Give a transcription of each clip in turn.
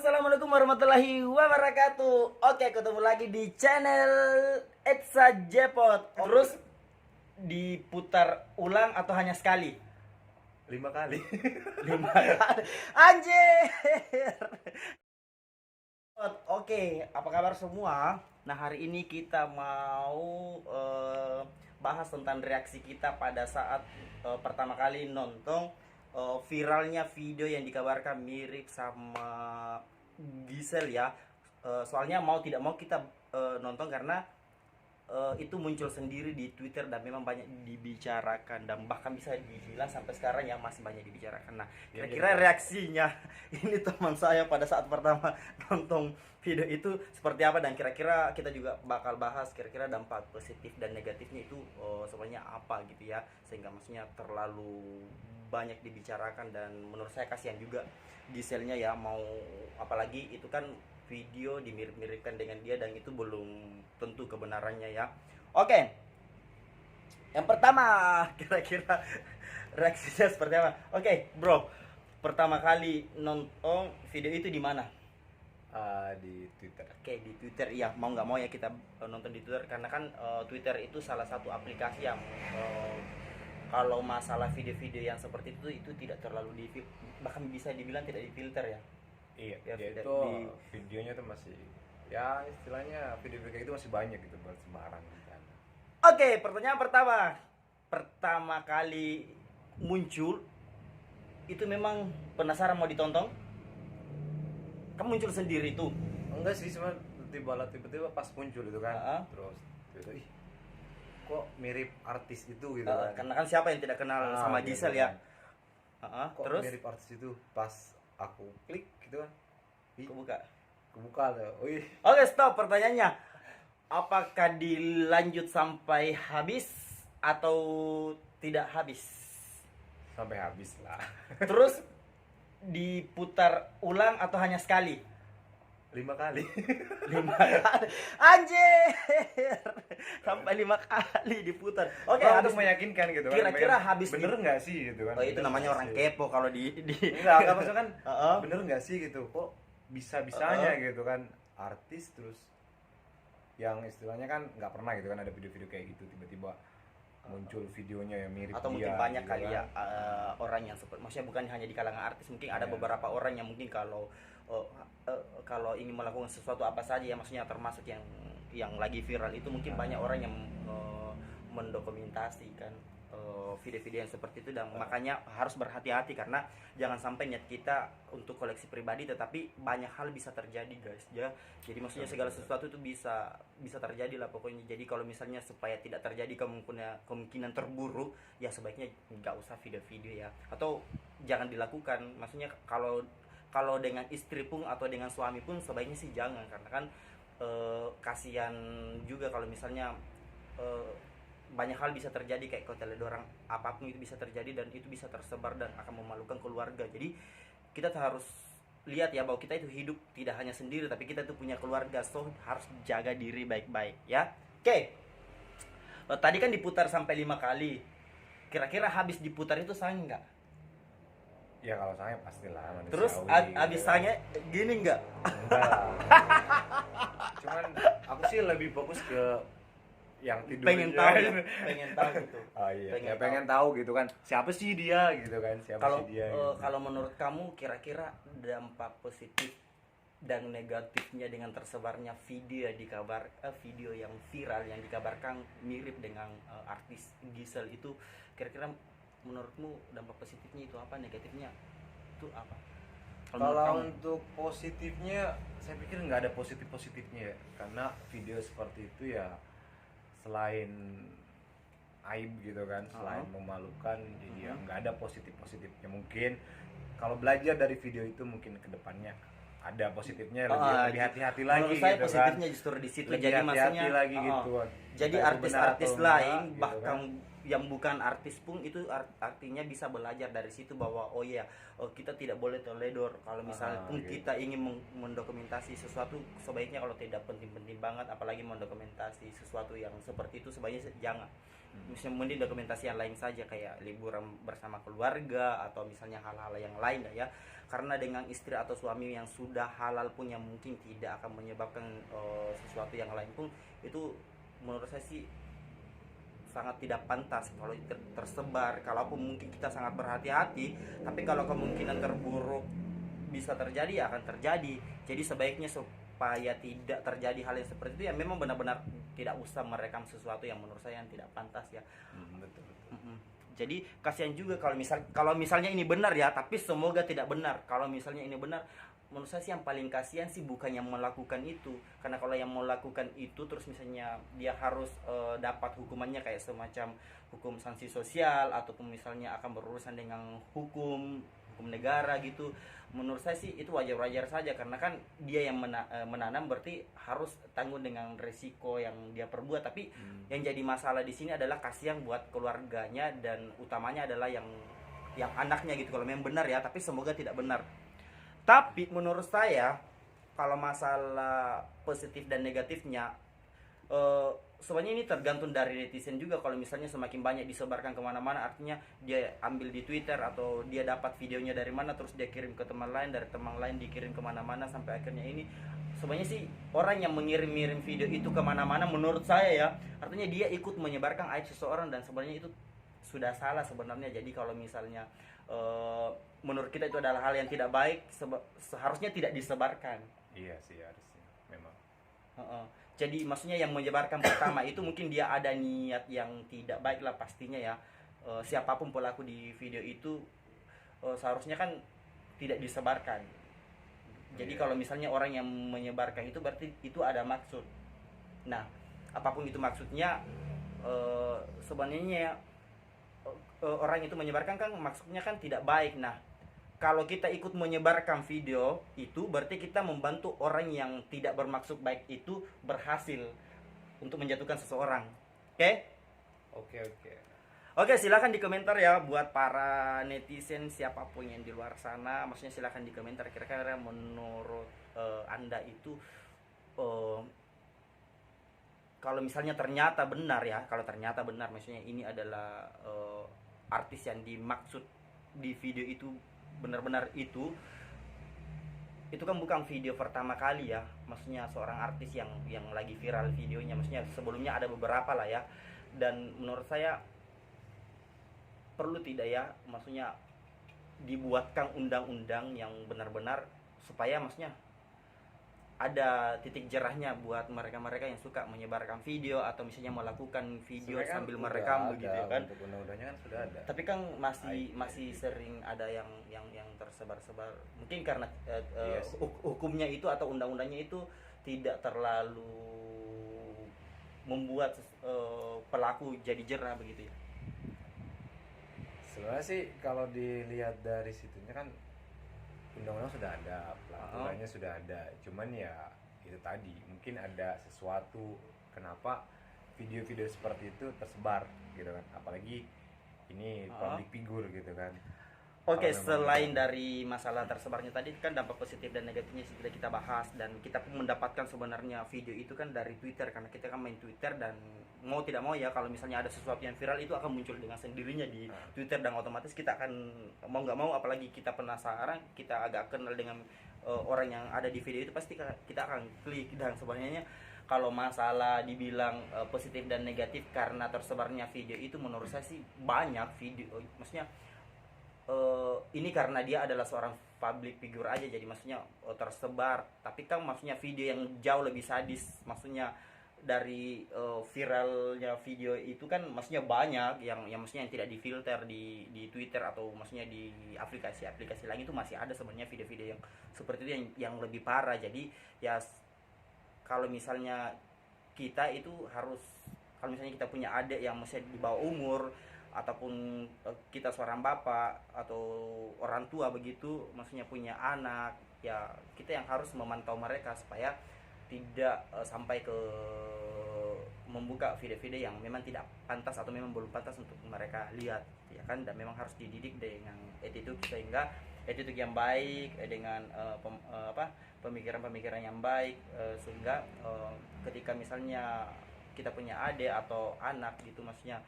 Assalamualaikum warahmatullahi wabarakatuh. Oke, ketemu lagi di channel Etsa Jepot. Terus diputar ulang atau hanya sekali? 5 kali. 5 kali. Anjir. Oke, apa kabar semua? Nah, hari ini kita mau bahas tentang reaksi kita pada saat pertama kali nonton viralnya video yang dikabarkan mirip sama Gisel ya. Soalnya mau tidak mau kita nonton karena itu muncul sendiri di Twitter dan memang banyak dibicarakan dan bahkan bisa dibilang sampai sekarang yang masih banyak dibicarakan. Nah, kira-kira reaksinya ini teman saya pada saat pertama nonton video itu seperti apa, dan kira-kira kita juga bakal bahas kira-kira dampak positif dan negatifnya itu sebenarnya apa gitu ya, sehingga maksudnya terlalu banyak dibicarakan. Dan menurut saya kasihan juga Giselnya ya, mau apalagi itu kan video dimirip-miripkan dengan dia dan itu belum tentu kebenarannya ya. Oke, yang pertama kira-kira reaksinya seperti apa? Oke bro, pertama kali nonton video itu di mana? Di Twitter. Oke, di Twitter. Iya, mau nggak mau ya kita nonton di Twitter karena kan Twitter itu salah satu aplikasi yang kalau masalah video-video yang seperti itu tidak terlalu bahkan bisa dibilang tidak difilter ya. Iya, Ya, dia tidak itu di- videonya tuh masih, ya istilahnya video-video kayak itu masih banyak gitu buat sembarang di sana. Oke, pertanyaan pertama kali muncul itu memang penasaran mau ditonton? Kamu muncul sendiri tuh. Enggak sih, cuma tiba-tiba pas muncul itu kan. Heeh. Terus ih, kok mirip artis itu gitu Eh, kan. karena kan siapa yang tidak kenal sama Gitu Gisel kan. ya. Heeh, Kok terus mirip artis itu, pas aku klik gitu kan. Ih, aku buka. kebuka tuh. Wih, Oke, stop pertanyaannya. Apakah dilanjut sampai habis atau tidak habis? sampai habis lah. Terus diputar ulang atau hanya sekali? 5 kali. 5 kali. Anjir. Sampai 5 kali diputar. Oke, Oh, habis untuk meyakinkan gitu kan. kira-kira habis bener nggak sih gitu kan. Oh, itu Bener namanya nggak orang sih? kepo kalau di Enggak maksudnya kan Heeh. bener nggak sih gitu, kok bisa-bisanya gitu kan artis terus yang istilahnya kan nggak pernah gitu kan ada video-video kayak gitu tiba-tiba muncul videonya yang mirip atau dia mungkin banyak gitu kali kan. ya orang yang seperti, maksudnya bukan hanya di kalangan artis, mungkin ada Iya. beberapa orang yang mungkin kalau ingin melakukan sesuatu apa saja ya, maksudnya termasuk yang lagi viral itu mungkin banyak orang yang mendokumentasikan video-video yang seperti itu, dan makanya harus berhati-hati karena jangan sampai niat kita untuk koleksi pribadi tetapi banyak hal bisa terjadi guys ya. Jadi maksudnya segala sesuatu itu bisa terjadi lah pokoknya. Jadi kalau misalnya supaya tidak terjadi kemungkinan terburuk ya sebaiknya nggak usah video-video ya, atau jangan dilakukan. Maksudnya kalau dengan istri pun atau dengan suami pun sebaiknya sih jangan, karena kan kasihan juga kalau misalnya banyak hal bisa terjadi, kayak kalau teledorang apapun itu bisa terjadi dan itu bisa tersebar dan akan memalukan keluarga. Jadi kita harus lihat ya bahwa kita itu hidup tidak hanya sendiri tapi kita itu punya keluarga, so harus jaga diri baik-baik ya. Oke. Tadi kan diputar sampai 5 kali. Kira-kira habis diputar itu sayang nggak? Ya kalau saya pastilah manusiawi. Terus gitu habis kan. sayangnya gini nggak? Enggak lah. Cuman aku sih lebih fokus ke yang tidur Pengen aja. tahu ya? Pengen tahu gitu. Oh iya, Pengen pengen tahu gitu kan. Siapa sih dia gitu kan? Siapa Kalau sih dia? Gitu. kalau menurut kamu kira-kira dampak positif dan negatifnya dengan tersebarnya video yang viral yang dikabarkan mirip dengan artis Gisel itu, kira-kira menurutmu dampak positifnya itu apa, negatifnya itu apa? Menurut Kalau kamu? untuk positifnya, saya pikir nggak ada positifnya ya, karena video seperti itu ya selain aib gitu kan, selain memalukan, jadi ya nggak ada positifnya. Mungkin kalau belajar dari video itu mungkin kedepannya ada positifnya, lebih hati-hati lagi. Menurut saya gitu positifnya kan. justru di situ. Lebih Jadi hati-hati maksudnya lagi gitu. jadi Entah itu benar artis-artis atau enggak, lain gitu bahkan kan. yang bukan artis pun itu artinya bisa belajar dari situ bahwa oh iya, kita tidak boleh teledor kalau misalnya pun gitu. kita ingin mendokumentasi sesuatu, sebaiknya kalau tidak penting-penting banget apalagi mendokumentasi sesuatu yang seperti itu sebaiknya jangan. Misalnya mending dokumentasi yang lain saja kayak liburan bersama keluarga atau misalnya hal-hal yang lain ya, karena dengan istri atau suami yang sudah halal pun yang mungkin tidak akan menyebabkan sesuatu yang lain pun itu menurut saya sih sangat tidak pantas kalau tersebar. Kalaupun mungkin kita sangat berhati-hati, tapi kalau kemungkinan terburuk bisa terjadi ya akan terjadi. Jadi sebaiknya supaya tidak terjadi hal yang seperti itu ya memang benar-benar tidak usah merekam sesuatu yang menurut saya yang tidak pantas ya. Betul, betul. Jadi kasihan juga kalau misalnya ini benar ya, tapi semoga tidak benar. Kalau misalnya ini benar, menurut saya sih yang paling kasihan sih bukan yang melakukan itu, karena kalau yang melakukan itu terus misalnya dia harus dapat hukumannya kayak semacam hukum sanksi sosial ataupun misalnya akan berurusan dengan hukum negara gitu. Menurut saya sih itu wajar-wajar saja karena kan dia yang menanam berarti harus tanggung dengan resiko yang dia perbuat. Tapi yang jadi masalah di sini adalah kasihan buat keluarganya dan utamanya adalah yang anaknya gitu. Kalau memang benar ya, tapi semoga tidak benar. Tapi menurut saya kalau masalah positif dan negatifnya sebenarnya ini tergantung dari netizen juga. Kalau misalnya semakin banyak disebarkan kemana-mana, artinya dia ambil di Twitter atau dia dapat videonya dari mana terus dia kirim ke teman lain, dari teman lain dikirim kemana-mana sampai akhirnya ini sebenarnya sih orang yang mengirim-ngirim video itu kemana-mana menurut saya ya artinya dia ikut menyebarkan aib seseorang dan sebenarnya itu sudah salah sebenarnya. Jadi kalau misalnya menurut kita itu adalah hal yang tidak baik, seharusnya tidak disebarkan. Iya sih harusnya memang. Jadi maksudnya yang menyebarkan pertama itu mungkin dia ada niat yang tidak baik lah pastinya ya. Siapapun pelaku di video itu seharusnya kan tidak disebarkan. Jadi kalau misalnya orang yang menyebarkan itu berarti itu ada maksud. Nah, apapun itu maksudnya sebenarnya orang itu menyebarkan kan maksudnya kan tidak baik. Nah, kalau kita ikut menyebarkan video itu berarti kita membantu orang yang tidak bermaksud baik itu berhasil untuk menjatuhkan seseorang. Oke. Oke, silakan di komentar ya buat para netizen siapapun yang di luar sana. Maksudnya silakan di komentar kira-kira menurut Anda itu kalau misalnya ternyata benar ya, kalau ternyata benar maksudnya ini adalah artis yang dimaksud di video itu benar-benar itu kan bukan video pertama kali ya, maksudnya seorang artis yang lagi viral videonya, maksudnya sebelumnya ada beberapa lah ya. Dan menurut saya perlu tidak ya, maksudnya dibuatkan undang-undang yang benar-benar supaya maksudnya ada titik jerahnya buat mereka-mereka yang suka menyebarkan video atau misalnya melakukan video Sebenarnya sambil kan merekam udah begitu ada, ya kan. untuk undang-undangnya kan sudah ada. Tapi kan masih sering ada yang tersebar-sebar. Mungkin karena Yes. hukumnya itu atau undang-undangnya itu tidak terlalu membuat pelaku jadi jerah begitu ya. Sebenarnya sih kalau dilihat dari situnya kan undang-undang sudah ada, peraturannya sudah ada. Cuman ya itu tadi mungkin ada sesuatu kenapa video-video seperti itu tersebar gitu kan. Apalagi ini public figure gitu kan. Oke, Kalau memang selain dari masalah tersebarnya tadi kan dampak positif dan negatifnya sudah kita bahas dan kita pun mendapatkan sebenarnya video itu kan dari Twitter karena kita kan main Twitter dan mau tidak mau ya kalau misalnya ada sesuatu yang viral itu akan muncul dengan sendirinya di Twitter dan otomatis kita akan mau nggak mau apalagi kita penasaran, kita agak kenal dengan orang yang ada di video itu pasti kita akan klik. Dan sebenarnya kalau masalah dibilang positif dan negatif karena tersebarnya video itu menurut saya sih banyak video, maksudnya ini karena dia adalah seorang public figure aja jadi maksudnya tersebar, tapi kan maksudnya video yang jauh lebih sadis, maksudnya dari viralnya video itu kan maksudnya banyak yang maksudnya yang tidak difilter di Twitter atau maksudnya di aplikasi lain itu masih ada sebenarnya video-video yang seperti itu yang lebih parah. Jadi ya kalau misalnya kita itu harus, kalau misalnya kita punya adik yang masih di bawah umur ataupun kita seorang bapak atau orang tua begitu, maksudnya punya anak ya, kita yang harus memantau mereka supaya tidak sampai ke membuka video-video yang memang tidak pantas atau memang belum pantas untuk mereka lihat, ya kan, dan memang harus dididik dengan attitude, sehingga attitude yang baik dengan pemikiran-pemikiran yang baik, sehingga ketika misalnya kita punya adik atau anak gitu, maksudnya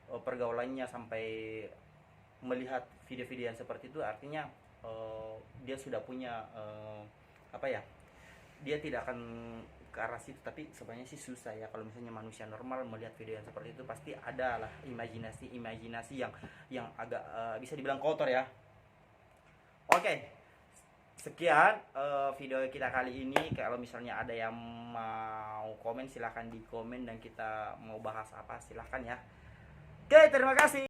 pergaulannya sampai melihat video-video yang seperti itu, artinya dia sudah punya dia tidak akan ke arah situ. Tapi sebenarnya sih susah ya, kalau misalnya manusia normal melihat video yang seperti itu pasti ada lah imajinasi yang agak bisa dibilang kotor ya. Oke, sekian video kita kali ini. Kalau misalnya ada yang mau komen silahkan di komen, dan kita mau bahas apa silahkan ya. Oke, terima kasih.